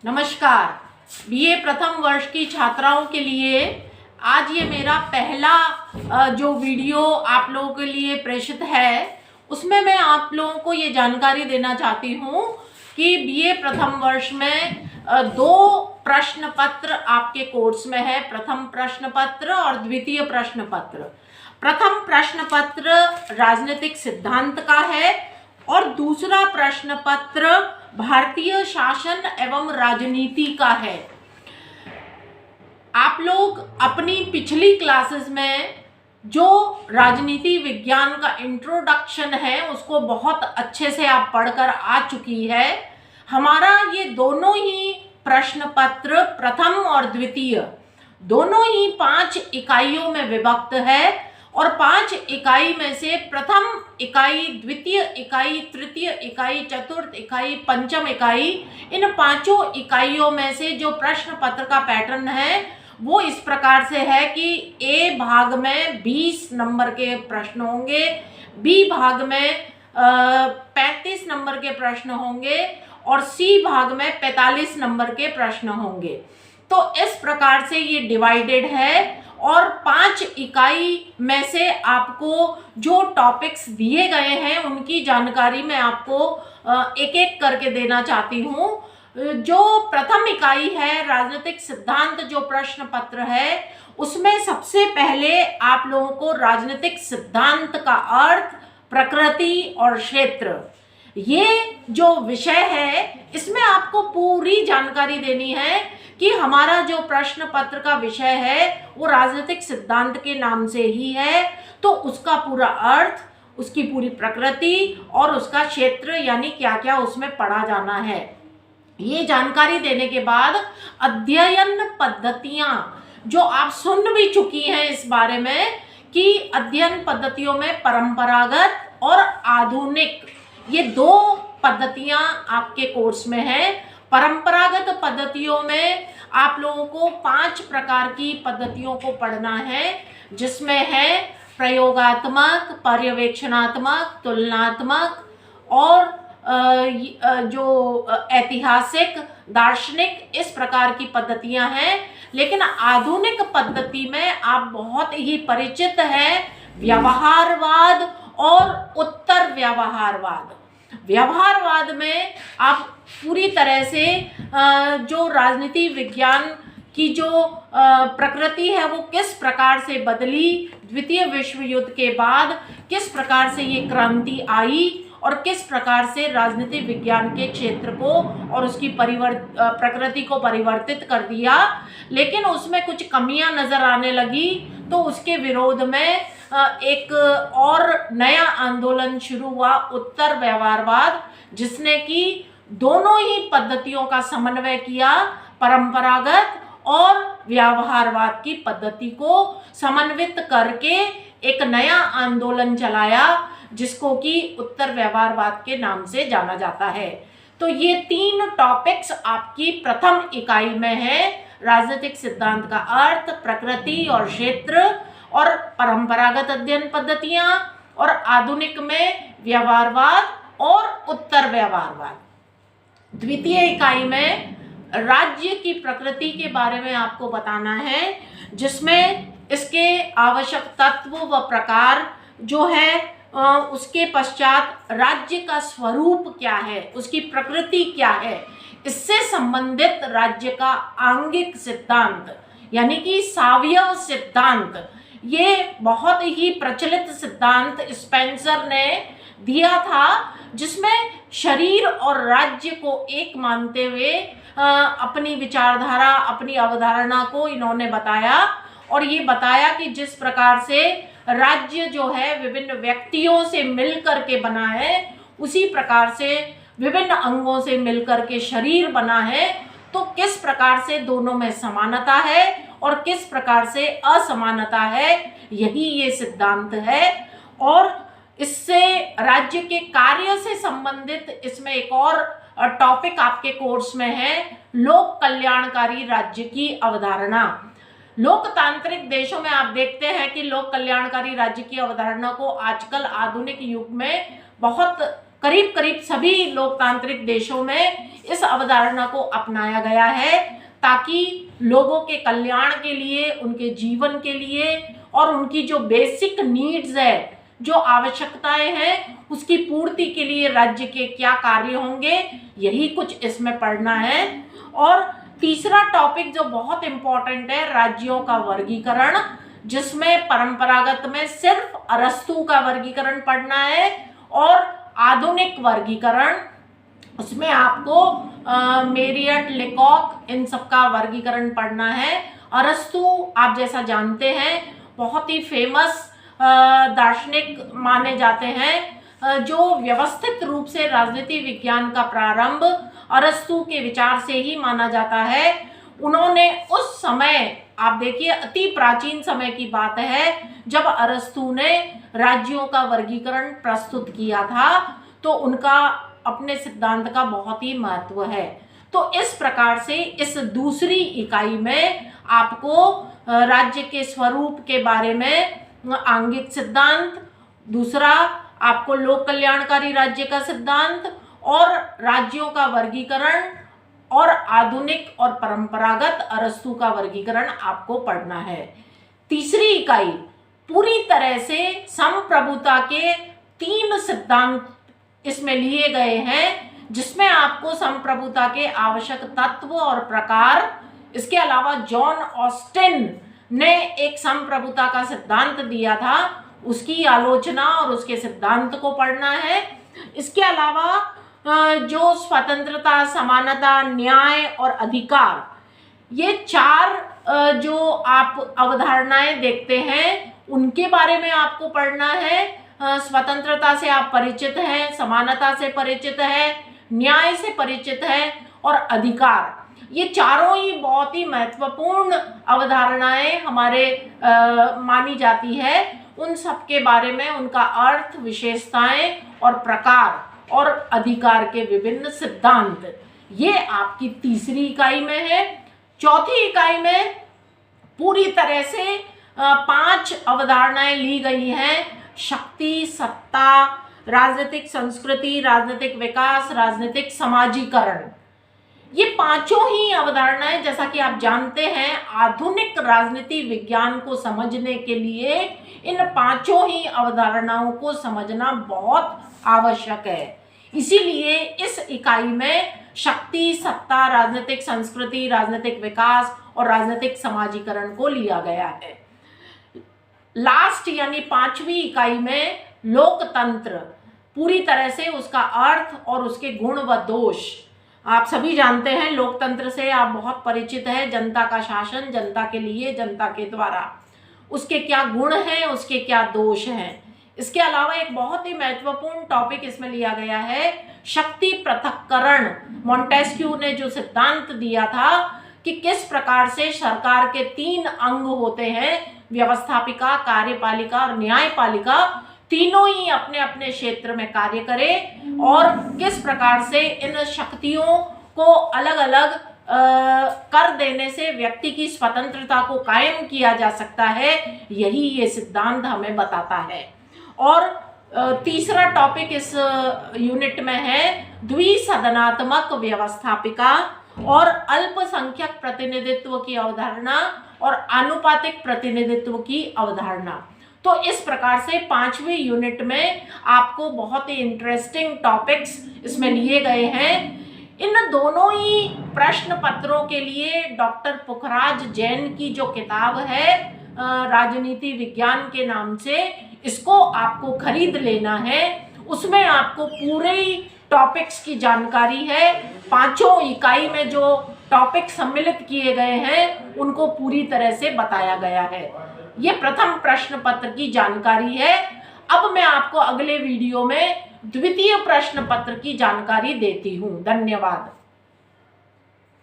नमस्कार। बीए प्रथम वर्ष की छात्राओं के लिए आज ये मेरा पहला जो वीडियो आप लोगों के लिए प्रेषित है, उसमें मैं आप लोगों को ये जानकारी देना चाहती हूँ कि बीए प्रथम वर्ष में दो प्रश्न पत्र आपके कोर्स में है, प्रथम प्रश्न पत्र और द्वितीय प्रश्न पत्र। प्रथम प्रश्न पत्र राजनीतिक सिद्धांत का है और दूसरा प्रश्न पत्र भारतीय शासन एवं राजनीति का है। आप लोग अपनी पिछली क्लासेस में जो राजनीति विज्ञान का इंट्रोडक्शन है उसको बहुत अच्छे से आप पढ़कर आ चुकी है। हमारा ये दोनों ही प्रश्न पत्र प्रथम और द्वितीय दोनों ही 5 इकाइयों में विभक्त है और 5 इकाई में से प्रथम इकाई, द्वितीय इकाई, तृतीय इकाई, चतुर्थ इकाई, पंचम इकाई, इन 5 इकाइयों में से जो प्रश्न पत्र का पैटर्न है वो इस प्रकार से है कि ए भाग में 20 नंबर के प्रश्न होंगे, बी भाग में 35 नंबर के प्रश्न होंगे और सी भाग में 45 नंबर के प्रश्न होंगे। तो इस प्रकार से ये डिवाइडेड है और 5 इकाई में से आपको जो टॉपिक्स दिए गए हैं उनकी जानकारी मैं आपको एक एक करके देना चाहती हूँ। जो प्रथम इकाई है राजनीतिक सिद्धांत, जो प्रश्न पत्र है उसमें सबसे पहले आप लोगों को राजनीतिक सिद्धांत का अर्थ, प्रकृति और क्षेत्र, ये जो विषय है इसमें आपको पूरी जानकारी देनी है कि हमारा जो प्रश्न पत्र का विषय है वो राजनीतिक सिद्धांत के नाम से ही है, तो उसका पूरा अर्थ, उसकी पूरी प्रकृति और उसका क्षेत्र यानी क्या क्या उसमें पढ़ा जाना है। ये जानकारी देने के बाद अध्ययन पद्धतियां जो आप सुन भी चुकी हैं इस बारे में कि अध्ययन पद्धतियों में परंपरागत और आधुनिक, ये 2 पद्धतियां आपके कोर्स में है। परंपरागत पद्धतियों में आप लोगों को 5 प्रकार की पद्धतियों को पढ़ना है, जिसमें है प्रयोगात्मक, पर्यवेक्षणात्मक, तुलनात्मक और जो ऐतिहासिक, दार्शनिक, इस प्रकार की पद्धतियां हैं। लेकिन आधुनिक पद्धति में आप बहुत ही परिचित हैं व्यवहारवाद और उत्तर व्यवहारवाद। व्यवहारवाद में आप पूरी तरह से जो राजनीति विज्ञान की जो प्रकृति है वो किस प्रकार से बदली, द्वितीय विश्व युद्ध के बाद किस प्रकार से ये क्रांति आई और किस प्रकार से राजनीति विज्ञान के क्षेत्र को और उसकी प्रकृति को परिवर्तित कर दिया, लेकिन उसमें कुछ कमियां नजर आने लगी तो उसके विरोध में एक और नया आंदोलन शुरू हुआ, उत्तर व्यवहारवाद, जिसने कि दोनों ही पद्धतियों का समन्वय किया, परंपरागत और व्यवहारवाद की पद्धति को समन्वित करके एक नया आंदोलन चलाया जिसको कि उत्तर व्यवहारवाद के नाम से जाना जाता है। तो ये 3 टॉपिक्स आपकी प्रथम इकाई में है, राजनीतिक सिद्धांत का अर्थ, प्रकृति और क्षेत्र और परंपरागत अध्ययन पद्धतियां और आधुनिक में व्यवहारवाद और उत्तर व्यवहारवाद। द्वितीय इकाई में राज्य की प्रकृति के बारे में आपको बताना है, जिसमें इसके आवश्यक तत्व व प्रकार जो है, उसके पश्चात राज्य का स्वरूप क्या है, उसकी प्रकृति क्या है, इससे संबंधित राज्य का आंगिक सिद्धांत यानी कि सावयव सिद्धांत, ये बहुत ही प्रचलित सिद्धांत स्पेंसर ने दिया था, जिसमें शरीर और राज्य को एक मानते हुए अपनी विचारधारा, अपनी अवधारणा को इन्होंने बताया और ये बताया कि जिस प्रकार से राज्य जो है विभिन्न व्यक्तियों से मिलकर के बना है, उसी प्रकार से विभिन्न अंगों से मिलकर के शरीर बना है, तो किस प्रकार से दोनों में समानता है और किस प्रकार से असमानता है, यही ये सिद्धांत है। और इससे राज्य के कार्य से संबंधित इसमें एक और टॉपिक आपके कोर्स में है, लोक कल्याणकारी राज्य की अवधारणा। लोकतांत्रिक देशों में आप देखते हैं कि लोक कल्याणकारी राज्य की अवधारणा को आजकल आधुनिक युग में बहुत करीब करीब सभी लोकतांत्रिक देशों में इस अवधारणा को अपनाया गया है ताकि लोगों के कल्याण के लिए, उनके जीवन के लिए और उनकी जो बेसिक नीड्स है, जो आवश्यकताएं हैं, उसकी पूर्ति के लिए राज्य के क्या कार्य होंगे, यही कुछ इसमें पढ़ना है। और तीसरा टॉपिक जो बहुत इंपॉर्टेंट है, राज्यों का वर्गीकरण, जिसमें परंपरागत में सिर्फ अरस्तू का वर्गीकरण पढ़ना है और आधुनिक वर्गीकरण, उसमें आपको मेरियट, लेकॉक, इन सब का वर्गीकरण पढ़ना है। अरस्तू आप जैसा जानते हैं बहुत ही फेमस दार्शनिक माने जाते हैं, जो व्यवस्थित रूप से राजनीति विज्ञान का प्रारंभ अरस्तू के विचार से ही माना जाता है। उन्होंने उस समय, आप देखिए अति प्राचीन समय की बात है, जब अरस्तू ने राज्यों का वर्गीकरण प्रस्तुत किया था, तो उनका अपने सिद्धांत का बहुत ही महत्व है। तो इस प्रकार से इस दूसरी इकाई में आपको राज्य के स्वरूप के बारे में आंगिक सिद्धांत, दूसरा आपको लोक कल्याणकारी राज्य का सिद्धांत और राज्यों का वर्गीकरण और आधुनिक और परंपरागत अरस्तू का वर्गीकरण आपको पढ़ना है। तीसरी इकाई पूरी तरह से संप्रभुता के 3 सिद्धांत इसमें लिए गए हैं, जिसमें आपको संप्रभुता के आवश्यक तत्व और प्रकार, इसके अलावा जॉन ऑस्टिन ने एक संप्रभुता का सिद्धांत दिया था, उसकी आलोचना और उसके सिद्धांत को पढ़ना है। इसके अलावा जो स्वतंत्रता, समानता, न्याय और अधिकार, ये 4 जो आप अवधारणाएं देखते हैं, उनके बारे में आपको पढ़ना है। स्वतंत्रता से आप परिचित हैं, समानता से परिचित है, न्याय से परिचित है और अधिकार, ये चारों ही बहुत ही महत्वपूर्ण अवधारणाएं हमारे मानी जाती है। उन सब के बारे में, उनका अर्थ, विशेषताएं और प्रकार और अधिकार के विभिन्न सिद्धांत, ये आपकी तीसरी इकाई में है। चौथी इकाई में पूरी तरह से 5 अवधारणाएं ली गई हैं: शक्ति, सत्ता, राजनीतिक संस्कृति, राजनीतिक विकास, राजनीतिक समाजीकरण। ये 5 ही अवधारणाएं, जैसा कि आप जानते हैं, आधुनिक राजनीति विज्ञान को समझने के लिए इन 5 ही अवधारणाओं को समझना बहुत आवश्यक है। इसीलिए इस इकाई में शक्ति, सत्ता, राजनीतिक संस्कृति, राजनीतिक विकास और राजनीतिक समाजीकरण को लिया गया है। लास्ट यानी 5वीं इकाई में लोकतंत्र, पूरी तरह से उसका अर्थ और उसके गुण व दोष, आप सभी जानते हैं, लोकतंत्र से आप बहुत परिचित हैं। जनता का शासन, जनता के लिए, जनता के द्वारा, उसके क्या गुण हैं, उसके क्या दोष हैं। इसके अलावा एक बहुत ही महत्वपूर्ण टॉपिक इसमें लिया गया है, शक्ति पृथक्करण। मॉन्टेस्क्यू ने जो सिद्धांत दिया था कि किस प्रकार से सरकार के 3 अंग होते हैं, व्यवस्थापिका, कार्यपालिका और न्यायपालिका, तीनों ही अपने अपने क्षेत्र में कार्य करें और किस प्रकार से इन शक्तियों को अलग अलग कर देने से व्यक्ति की स्वतंत्रता को कायम किया जा सकता है, यही ये सिद्धांत हमें बताता है। और तीसरा टॉपिक इस यूनिट में है द्विसदनात्मक व्यवस्थापिका और अल्पसंख्यक प्रतिनिधित्व की अवधारणा और आनुपातिक प्रतिनिधित्व की अवधारणा। तो इस प्रकार से 5वीं यूनिट में आपको बहुत ही इंटरेस्टिंग टॉपिक्स इसमें लिए गए हैं। इन दोनों ही प्रश्न पत्रों के लिए डॉक्टर पुखराज जैन की जो किताब है राजनीति विज्ञान के नाम से, इसको आपको खरीद लेना है। उसमें आपको पूरे टॉपिक्स की जानकारी है। 5 इकाई में जो टॉपिक सम्मिलित किए गए हैं उनको पूरी तरह से बताया गया है। ये प्रथम प्रश्न पत्र की जानकारी है। अब मैं आपको अगले वीडियो में द्वितीय प्रश्न पत्र की जानकारी देती हूँ। धन्यवाद।